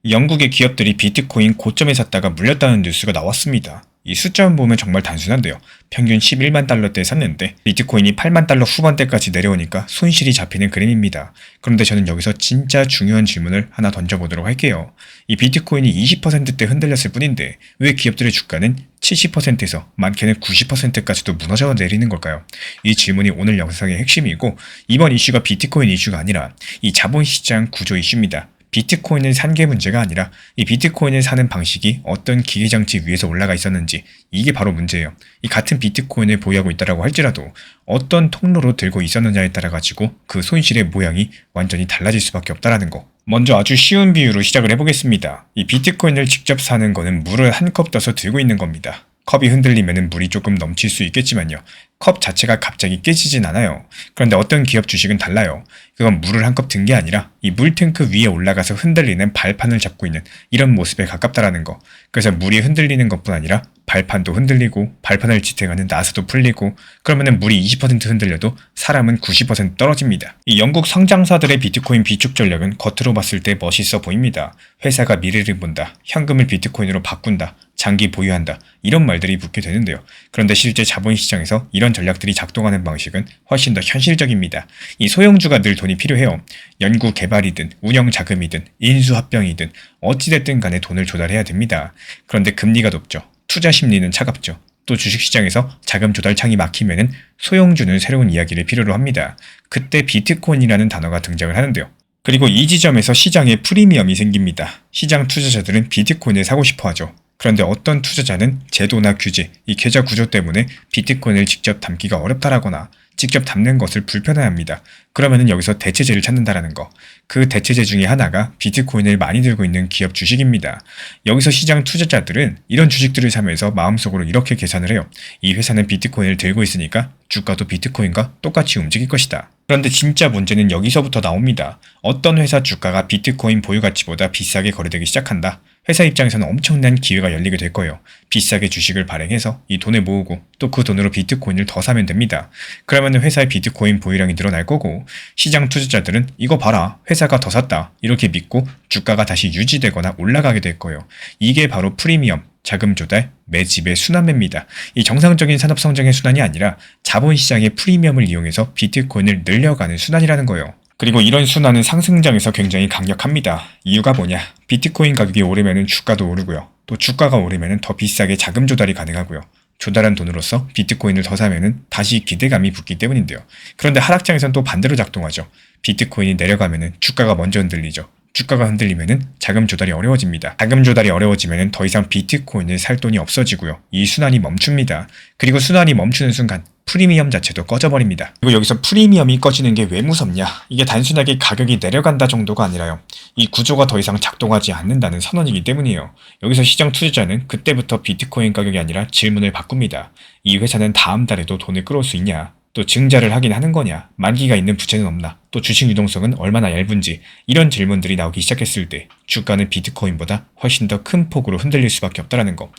영국의 기업들이 비트코인 고점에 샀다가 물렸다는 뉴스가 나왔습니다. 이 숫자만 보면 정말 단순한데요. 평균 11만 달러대에 샀는데 비트코인이 8만 달러 후반대까지 내려오니까 손실이 잡히는 그림입니다. 그런데 저는 여기서 진짜 중요한 질문을 하나 던져보도록 할게요. 이 비트코인이 20%대 흔들렸을 뿐인데 왜 기업들의 주가는 70%에서 많게는 90%까지도 무너져 내리는 걸까요? 이 질문이 오늘 영상의 핵심이고, 이번 이슈가 비트코인 이슈가 아니라 이 자본시장 구조 이슈입니다. 비트코인을 산 게 문제가 아니라 이 비트코인을 사는 방식이 어떤 기계장치 위에서 올라가 있었는지, 이게 바로 문제예요. 이 같은 비트코인을 보유하고 있다라고 할지라도 어떤 통로로 들고 있었느냐에 따라 가지고 그 손실의 모양이 완전히 달라질 수밖에 없다라는 거. 먼저 아주 쉬운 비유로 시작을 해보겠습니다. 이 비트코인을 직접 사는 거는 물을 한 컵 떠서 들고 있는 겁니다. 컵이 흔들리면 물이 조금 넘칠 수 있겠지만요. 컵 자체가 갑자기 깨지진 않아요. 그런데 어떤 기업 주식은 달라요. 그건 물을 한 컵 든 게 아니라 이 물탱크 위에 올라가서 흔들리는 발판을 잡고 있는 이런 모습에 가깝다라는 거. 그래서 물이 흔들리는 것뿐 아니라 발판도 흔들리고 발판을 지탱하는 나사도 풀리고, 그러면 물이 20% 흔들려도 사람은 90% 떨어집니다. 이 영국 성장사들의 비트코인 비축 전략은 겉으로 봤을 때 멋있어 보입니다. 회사가 미래를 본다, 현금을 비트코인으로 바꾼다, 장기 보유한다, 이런 말들이 붙게 되는데요. 그런데 실제 자본시장에서 이런 전략들이 작동하는 방식은 훨씬 더 현실적입니다. 이 소형주가 늘 돈이 필요해요. 연구 개발이든 운영 자금이든 인수합병이든 어찌됐든 간에 돈을 조달해야 됩니다. 그런데 금리가 높죠. 투자 심리는 차갑죠. 또 주식시장에서 자금 조달창이 막히면은 소형주는 새로운 이야기를 필요로 합니다. 그때 비트코인이라는 단어가 등장을 하는데요. 그리고 이 지점에서 시장에 프리미엄이 생깁니다. 시장 투자자들은 비트코인을 사고 싶어 하죠. 그런데 어떤 투자자는 제도나 규제, 이 계좌 구조 때문에 비트코인을 직접 담기가 어렵다라거나 직접 담는 것을 불편해합니다. 그러면은 여기서 대체제를 찾는다라는 거. 그 대체제 중에 하나가 비트코인을 많이 들고 있는 기업 주식입니다. 여기서 시장 투자자들은 이런 주식들을 사면서 마음속으로 이렇게 계산을 해요. 이 회사는 비트코인을 들고 있으니까 주가도 비트코인과 똑같이 움직일 것이다. 그런데 진짜 문제는 여기서부터 나옵니다. 어떤 회사 주가가 비트코인 보유 가치보다 비싸게 거래되기 시작한다. 회사 입장에서는 엄청난 기회가 열리게 될 거예요. 비싸게 주식을 발행해서 이 돈을 모으고 또 그 돈으로 비트코인을 더 사면 됩니다. 그러면 회사의 비트코인 보유량이 늘어날 거고, 시장 투자자들은 이거 봐라, 회사가 더 샀다, 이렇게 믿고 주가가 다시 유지되거나 올라가게 될 거예요. 이게 바로 프리미엄, 자금 조달, 매집의 순환매입니다. 이 정상적인 산업 성장의 순환이 아니라 자본시장의 프리미엄을 이용해서 비트코인을 늘려가는 순환이라는 거예요. 그리고 이런 순환은 상승장에서 굉장히 강력합니다. 이유가 뭐냐? 비트코인 가격이 오르면 주가도 오르고요. 또 주가가 오르면 더 비싸게 자금 조달이 가능하고요. 조달한 돈으로서 비트코인을 더 사면은 다시 기대감이 붙기 때문인데요. 그런데 하락장에선 또 반대로 작동하죠. 비트코인이 내려가면은 주가가 먼저 흔들리죠. 주가가 흔들리면은 자금 조달이 어려워집니다. 자금 조달이 어려워지면은 더 이상 비트코인을 살 돈이 없어지고요. 이 순환이 멈춥니다. 그리고 순환이 멈추는 순간 프리미엄 자체도 꺼져버립니다. 그리고 여기서 프리미엄이 꺼지는 게 왜 무섭냐? 이게 단순하게 가격이 내려간다 정도가 아니라요. 이 구조가 더 이상 작동하지 않는다는 선언이기 때문이에요. 여기서 시장 투자자는 그때부터 비트코인 가격이 아니라 질문을 바꿉니다. 이 회사는 다음 달에도 돈을 끌어올 수 있냐? 또 증자를 하긴 하는 거냐? 만기가 있는 부채는 없나? 또 주식 유동성은 얼마나 얇은지, 이런 질문들이 나오기 시작했을 때 주가는 비트코인보다 훨씬 더 큰 폭으로 흔들릴 수밖에 없다는 거.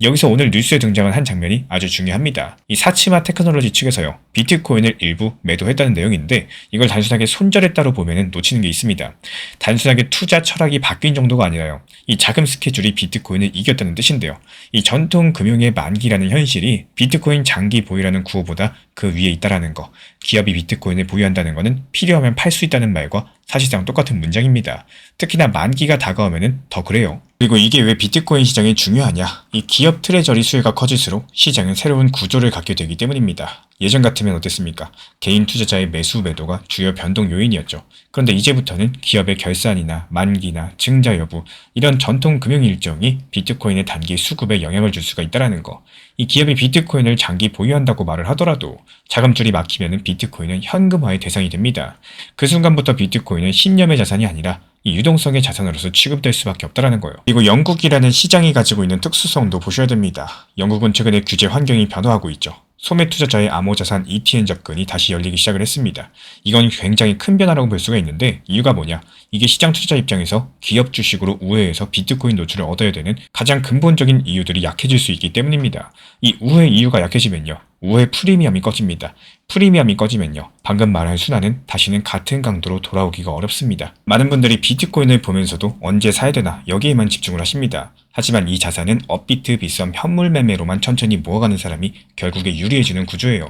여기서 오늘 뉴스에 등장한 한 장면이 아주 중요합니다. 이 사치마 테크놀로지 측에서요, 비트코인을 일부 매도했다는 내용인데, 이걸 단순하게 손절했다로 보면 놓치는 게 있습니다. 단순하게 투자 철학이 바뀐 정도가 아니라요, 이 자금 스케줄이 비트코인을 이겼다는 뜻인데요. 이 전통 금융의 만기라는 현실이 비트코인 장기 보유라는 구호보다 그 위에 있다라는 거. 기업이 비트코인을 보유한다는 것은 필요하면 팔 수 있다는 말과 사실상 똑같은 문장입니다. 특히나 만기가 다가오면 더 그래요. 그리고 이게 왜 비트코인 시장이 중요하냐? 이 기업 트레저리 수요가 커질수록 시장은 새로운 구조를 갖게 되기 때문입니다. 예전 같으면 어땠습니까? 개인 투자자의 매수 매도가 주요 변동 요인이었죠. 그런데 이제부터는 기업의 결산이나 만기나 증자 여부, 이런 전통 금융 일정이 비트코인의 단기 수급에 영향을 줄 수가 있다는 거. 이 기업이 비트코인을 장기 보유한다고 말을 하더라도 자금줄이 막히면 비트코인은 현금화의 대상이 됩니다. 그 순간부터 비트코인은 신념의 자산이 아니라 이 유동성의 자산으로서 취급될 수밖에 없다는 거예요. 그리고 영국이라는 시장이 가지고 있는 특수성도 보셔야 됩니다. 영국은 최근에 규제 환경이 변화하고 있죠. 소매 투자자의 암호자산 ETN 접근이 다시 열리기 시작을 했습니다. 이건 굉장히 큰 변화라고 볼 수가 있는데, 이유가 뭐냐? 이게 시장 투자자 입장에서 기업 주식으로 우회해서 비트코인 노출을 얻어야 되는 가장 근본적인 이유들이 약해질 수 있기 때문입니다. 이 우회 이유가 약해지면요, 우회 프리미엄이 꺼집니다. 프리미엄이 꺼지면요, 방금 말한 순환은 다시는 같은 강도로 돌아오기가 어렵습니다. 많은 분들이 비트코인을 보면서도 언제 사야 되나 여기에만 집중을 하십니다. 하지만 이 자산은 업비트 빗썸 현물 매매로만 천천히 모아가는 사람이 결국에 유리해지는 구조예요.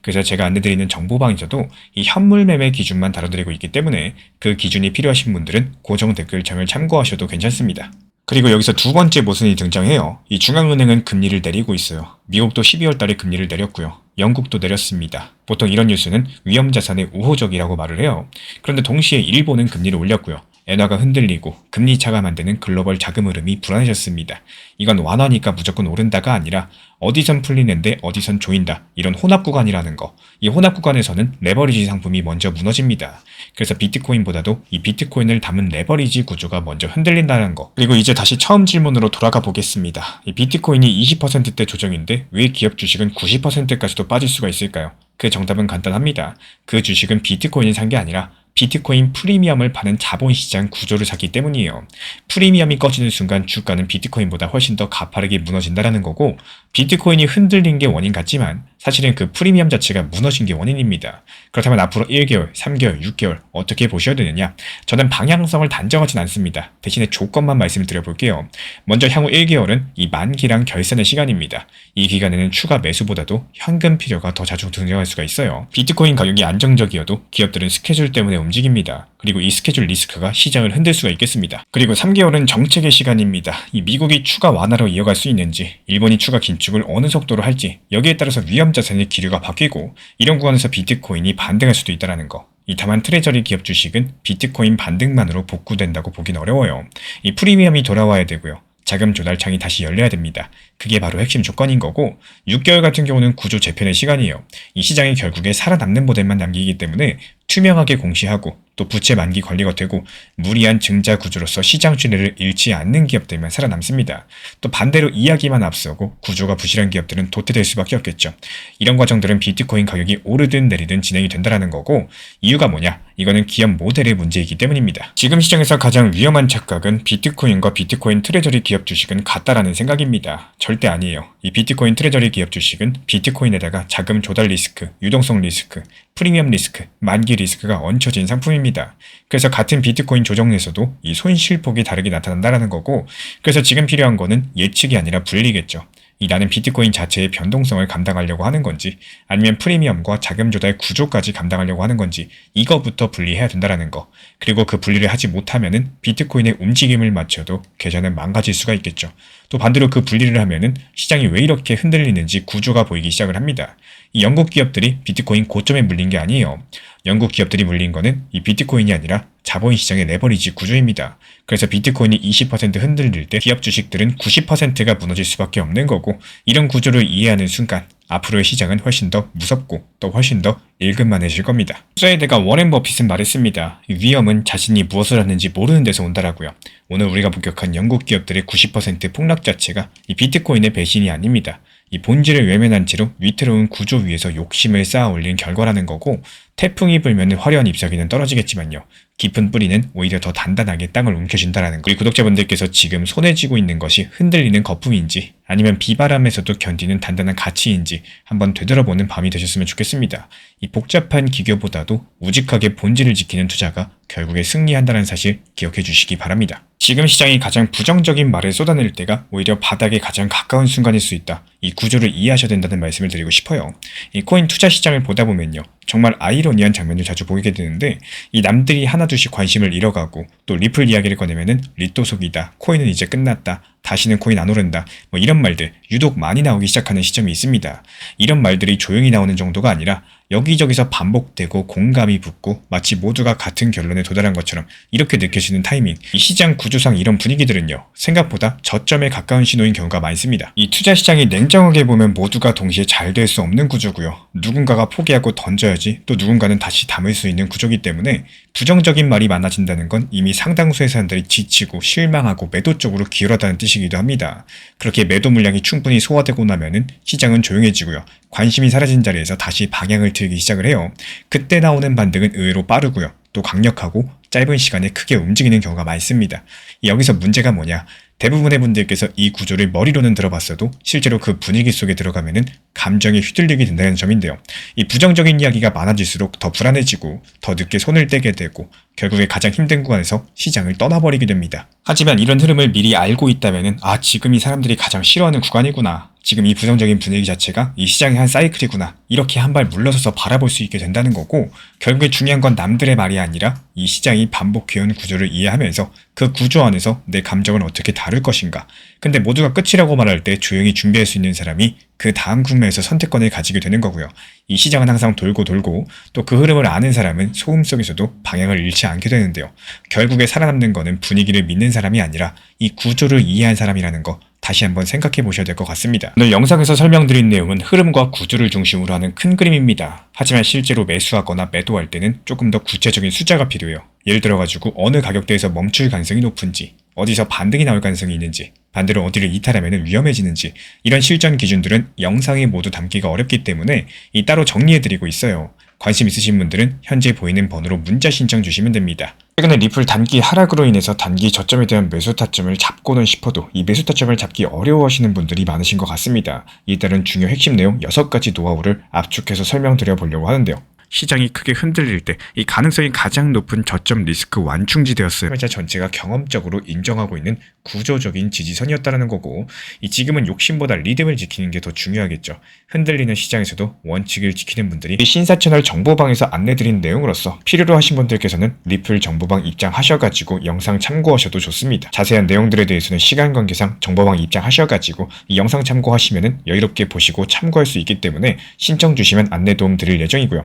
그래서 제가 안내드리는 정보방에서도 이 현물 매매 기준만 다뤄드리고 있기 때문에 그 기준이 필요하신 분들은 고정 댓글창을 참고하셔도 괜찮습니다. 그리고 여기서 두 번째 모순이 등장해요. 이 중앙은행은 금리를 내리고 있어요. 미국도 12월 달에 금리를 내렸고요. 영국도 내렸습니다. 보통 이런 뉴스는 위험자산에 우호적이라고 말을 해요. 그런데 동시에 일본은 금리를 올렸고요. 엔화가 흔들리고 금리 차가 만드는 글로벌 자금 흐름이 불안해졌습니다. 이건 완화니까 무조건 오른다가 아니라 어디선 풀리는데 어디선 조인다, 이런 혼합 구간이라는 거. 이 혼합 구간에서는 레버리지 상품이 먼저 무너집니다. 그래서 비트코인보다도 이 비트코인을 담은 레버리지 구조가 먼저 흔들린다는 거. 그리고 이제 다시 처음 질문으로 돌아가 보겠습니다. 이 비트코인이 20%대 조정인데 왜 기업 주식은 90%까지도 빠질 수가 있을까요? 그 정답은 간단합니다. 그 주식은 비트코인을 산 게 아니라 비트코인 프리미엄을 파는 자본시장 구조를 샀기 때문이에요. 프리미엄이 꺼지는 순간 주가는 비트코인보다 훨씬 더 가파르게 무너진다는 거고, 비트코인이 흔들린 게 원인 같지만 사실은 그 프리미엄 자체가 무너진 게 원인입니다. 그렇다면 앞으로 1개월, 3개월, 6개월 어떻게 보셔야 되느냐? 저는 방향성을 단정하진 않습니다. 대신에 조건만 말씀을 드려볼게요. 먼저 향후 1개월은 이 만기랑 결산의 시간입니다. 이 기간에는 추가 매수보다도 현금 필요가 더 자주 등장할 수가 있어요. 비트코인 가격이 안정적이어도 기업들은 스케줄 때문에 움직입니다. 그리고 이 스케줄 리스크가 시장을 흔들 수가 있겠습니다. 그리고 3개월은 정책의 시간입니다. 이 미국이 추가 완화로 이어갈 수 있는지, 일본이 추가 긴축을 어느 속도로 할지, 여기에 따라서 위험 자산의 기류가 바뀌고 이런 구간에서 비트코인이 반등할 수도 있다는 거. 이 다만 트레저리 기업 주식은 비트코인 반등만으로 복구된다고 보긴 어려워요. 이 프리미엄이 돌아와야 되고요. 자금 조달창이 다시 열려야 됩니다. 그게 바로 핵심 조건인 거고, 6개월 같은 경우는 구조 재편의 시간이에요. 이 시장이 결국에 살아남는 모델만 남기기 때문에 투명하게 공시하고 또 부채 만기 관리가 되고 무리한 증자 구조로서 시장 신뢰를 잃지 않는 기업들만 살아남습니다. 또 반대로 이야기만 앞서고 구조가 부실한 기업들은 도태될 수밖에 없겠죠. 이런 과정들은 비트코인 가격이 오르든 내리든 진행이 된다는 거고, 이유가 뭐냐? 이거는 기업 모델의 문제이기 때문입니다. 지금 시장에서 가장 위험한 착각은 비트코인과 비트코인 트레저리 기업 주식은 같다라는 생각입니다. 절대 아니에요. 이 비트코인 트레저리 기업 주식은 비트코인에다가 자금 조달 리스크, 유동성 리스크, 프리미엄 리스크, 만기 리스크가 얹혀진 상품입니다. 그래서 같은 비트코인 조정에서도 이 손실폭이 다르게 나타난다는 거고, 그래서 지금 필요한 거는 예측이 아니라 분리겠죠. 나는 비트코인 자체의 변동성을 감당하려고 하는 건지, 아니면 프리미엄과 자금 조달 구조까지 감당하려고 하는 건지, 이거부터 분리해야 된다는 거. 그리고 그 분리를 하지 못하면은 비트코인의 움직임을 맞춰도 계좌는 망가질 수가 있겠죠. 또 반대로 그 분리를 하면은 시장이 왜 이렇게 흔들리는지 구조가 보이기 시작을 합니다. 이 영국 기업들이 비트코인 고점에 물린 게 아니에요. 영국 기업들이 물린 거는 이 비트코인이 아니라 자본시장의 레버리지 구조입니다. 그래서 비트코인이 20% 흔들릴 때 기업 주식들은 90%가 무너질 수밖에 없는 거고, 이런 구조를 이해하는 순간 앞으로의 시장은 훨씬 더 무섭고 또 훨씬 더 일근만해질 겁니다. 투자의 대가 워렌 버핏은 말했습니다. 위험은 자신이 무엇을 하는지 모르는 데서 온다라고요. 오늘 우리가 목격한 영국 기업들의 90% 폭락 자체가 이 비트코인의 배신이 아닙니다. 이 본질을 외면한 채로 위태로운 구조 위에서 욕심을 쌓아 올린 결과라는 거고, 태풍이 불면 화려한 잎사귀는 떨어지겠지만요, 깊은 뿌리는 오히려 더 단단하게 땅을 움켜쥔다라는 거. 우리 구독자분들께서 지금 손에 쥐고 있는 것이 흔들리는 거품인지 아니면 비바람에서도 견디는 단단한 가치인지 한번 되돌아보는 밤이 되셨으면 좋겠습니다. 이 복잡한 기교보다도 우직하게 본질을 지키는 투자가 결국에 승리한다는 사실 기억해 주시기 바랍니다. 지금 시장이 가장 부정적인 말을 쏟아낼 때가 오히려 바닥에 가장 가까운 순간일 수 있다. 이 구조를 이해하셔야 된다는 말씀을 드리고 싶어요. 이 코인 투자 시장을 보다 보면요, 정말 아이러니한 장면을 자주 보게 되는데, 이 남들이 하나둘씩 관심을 잃어가고 또 리플 이야기를 꺼내면은 리또 속이다, 코인은 이제 끝났다, 다시는 코인 안 오른다, 뭐 이런 말들 유독 많이 나오기 시작하는 시점이 있습니다. 이런 말들이 조용히 나오는 정도가 아니라 여기저기서 반복되고 공감이 붙고 마치 모두가 같은 결론에 도달한 것처럼 이렇게 느껴지는 타이밍, 이 시장 구조상 이런 분위기들은요, 생각보다 저점에 가까운 신호인 경우가 많습니다. 이 투자 시장이 냉정하게 보면 모두가 동시에 잘 될 수 없는 구조고요. 누군가가 포기하고 던져야지 또 누군가는 다시 담을 수 있는 구조이기 때문에 부정적인 말이 많아진다는 건 이미 상당수의 사람들이 지치고 실망하고 매도 쪽으로 기울었다는 뜻이기도 합니다. 그렇게 매도 물량이 충분히 소화되고 나면은 시장은 조용해지고요, 관심이 사라진 자리에서 다시 방향을 틀기 시작을 해요. 그때 나오는 반등은 의외로 빠르고요, 또 강력하고 짧은 시간에 크게 움직이는 경우가 많습니다. 여기서 문제가 뭐냐? 대부분의 분들께서 이 구조를 머리로는 들어봤어도 실제로 그 분위기 속에 들어가면은 감정이 휘둘리게 된다는 점인데요. 이 부정적인 이야기가 많아질수록 더 불안해지고 더 늦게 손을 떼게 되고 결국에 가장 힘든 구간에서 시장을 떠나버리게 됩니다. 하지만 이런 흐름을 미리 알고 있다면은 지금 이 사람들이 가장 싫어하는 구간이구나. 지금 이 부정적인 분위기 자체가 이 시장의 한 사이클이구나. 이렇게 한 발 물러서서 바라볼 수 있게 된다는 거고 결국에 중요한 건 남들의 말이 아니라 이 시장이 반복해온 구조를 이해하면서 그 구조 안에서 내 감정을 어떻게 다룰 것인가. 근데 모두가 끝이라고 말할 때 조용히 준비할 수 있는 사람이 그 다음 국면에서 선택권을 가지게 되는 거고요. 이 시장은 항상 돌고 돌고 또 그 흐름을 아는 사람은 소음 속에서도 방향을 잃지 않게 되는데요. 결국에 살아남는 거는 분위기를 믿는 사람이 아니라 이 구조를 이해한 사람이라는 거 다시 한번 생각해 보셔야 될 것 같습니다. 오늘 영상에서 설명드린 내용은 흐름과 구조를 중심으로 하는 큰 그림입니다. 하지만 실제로 매수하거나 매도할 때는 조금 더 구체적인 숫자가 필요해요. 예를 들어가지고 어느 가격대에서 멈출 가능성이 높은지, 어디서 반등이 나올 가능성이 있는지, 반대로 어디를 이탈하면 위험해지는지 이런 실전 기준들은 영상에 모두 담기가 어렵기 때문에 따로 정리해드리고 있어요. 관심 있으신 분들은 현재 보이는 번호로 문자 신청 주시면 됩니다. 최근에 리플 단기 하락으로 인해서 단기 저점에 대한 매수 타점을 잡고는 싶어도 이 매수 타점을 잡기 어려워하시는 분들이 많으신 것 같습니다. 이에 따른 중요 핵심 내용 6가지 노하우를 압축해서 설명드려 보려고 하는데요. 시장이 크게 흔들릴 때 이 가능성이 가장 높은 저점 리스크 완충지대였어요. 투자 전체가 경험적으로 인정하고 있는 구조적인 지지선이었다는 거고 지금은 욕심보다 리듬을 지키는 게 더 중요하겠죠. 흔들리는 시장에서도 원칙을 지키는 분들이 신사채널 정보방에서 안내드린 내용으로서 필요로 하신 분들께서는 리플 정보방 입장하셔가지고 영상 참고하셔도 좋습니다. 자세한 내용들에 대해서는 시간 관계상 정보방 입장하셔가지고 이 영상 참고하시면은 여유롭게 보시고 참고할 수 있기 때문에 신청 주시면 안내 도움 드릴 예정이고요.